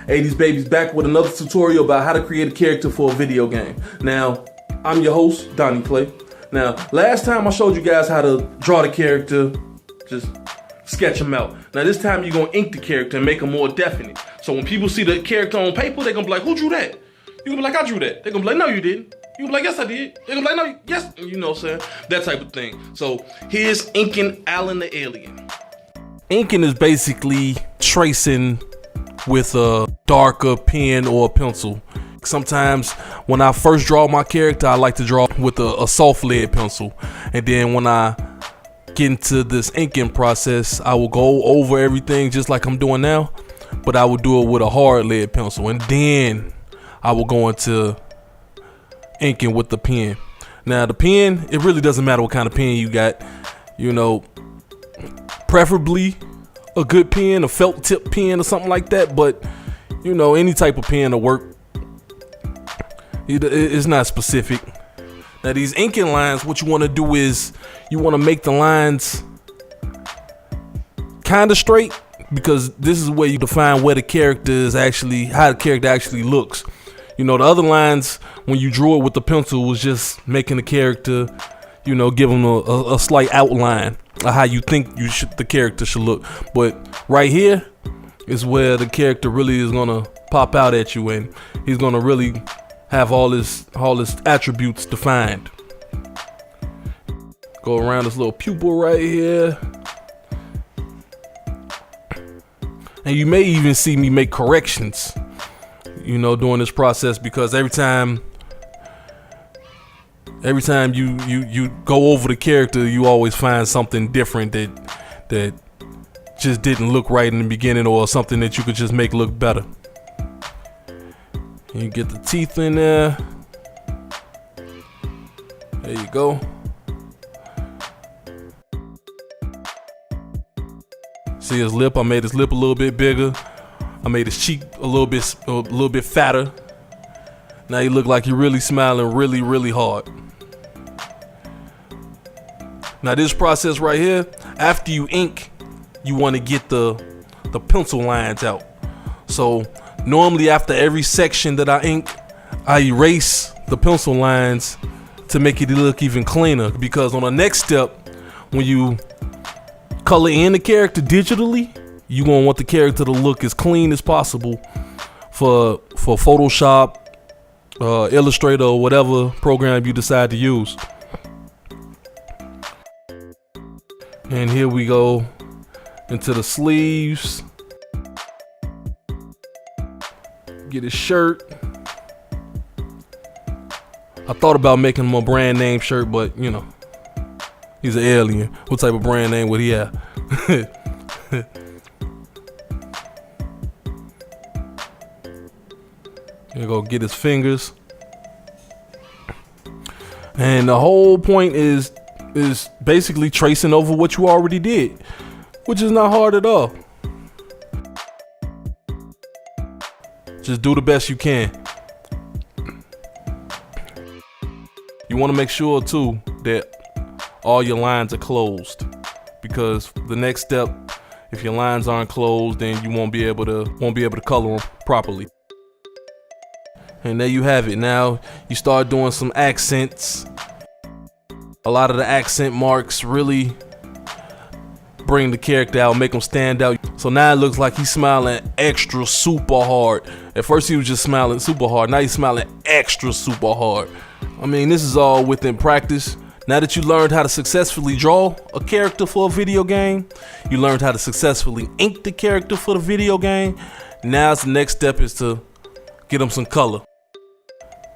80s Babies back with another tutorial about how to create a character for a video game. Now, I'm your host, Donnie Clay. Now, last time I showed you guys how to draw the character, just sketch them out. Now this time you're gonna ink the character and make them more definite. So when people see the character on paper, they're gonna be like, who drew that? You're gonna be like, I drew that. They're gonna be like, no you didn't. You're gonna be like, yes I did. They're gonna be like, no, yes, you know what I'm saying? That type of thing. So here's inking Alan the Alien. Inking is basically tracing with a darker pen or a pencil. Sometimes when I first draw my character, I like to draw with a soft lead pencil. And then when I get into this inking process, I will go over everything just like I'm doing now, but I will do it with a hard lead pencil. And then I will go into inking with the pen. Now the pen, it really doesn't matter what kind of pen you got. You know, preferably a good pen, a felt tip pen or something like that, but you know, any type of pen will work. It's not specific. Now these inking lines, what you want to do is you want to make the lines kind of straight, because this is where you define where the character is actually, how the character actually looks. You know, the other lines when you drew it with the pencil was just making the character, you know, give them a slight outline of how you think the character should look. But right here is where the character really is gonna pop out at you, and he's gonna really have all his attributes defined. Go around this little pupil right here. And you may even see me make corrections, you know, during this process, because every time you go over the character, you always find something different that just didn't look right in the beginning, or something that you could just make look better. You get the teeth in there. There you go. See his lip? I made his lip a little bit bigger. I made his cheek a little bit fatter. Now he look like he really smiling really, really hard. Now this process right here, after you ink, you want to get the pencil lines out. So normally after every section that I ink, I erase the pencil lines to make it look even cleaner, because on the next step, when you color in the character digitally, you gonna want the character to look as clean as possible for Photoshop, Illustrator, or whatever program you decide to use. And here we go into the sleeves. Get his shirt. I thought about making him a brand name shirt, but you know, he's an alien. What type of brand name would he have? Here go get his fingers. And the whole point is basically tracing over what you already did, which is not hard at all. Just do the best you can. You want to make sure too that all your lines are closed, because the next step, if your lines aren't closed, then you won't be able to color them properly. And there you have it. Now you start doing some accents. A lot of the accent marks really bring the character out, make him stand out. So now it looks like he's smiling extra super hard. At first he was just smiling super hard. Now he's smiling extra super hard. I mean, this is all within practice. Now that you learned how to successfully draw a character for a video game, you learned how to successfully ink the character for the video game. Now the next step is to get him some color.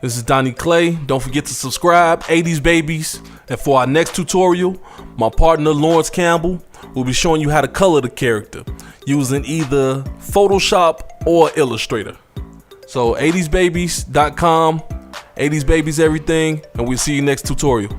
This is Donnie Clay. Don't forget to subscribe, 80s Babies. And for our next tutorial, my partner Lawrence Campbell will be showing you how to color the character using either Photoshop or Illustrator. So 80sbabies.com, 80s Babies everything, and we'll see you next tutorial.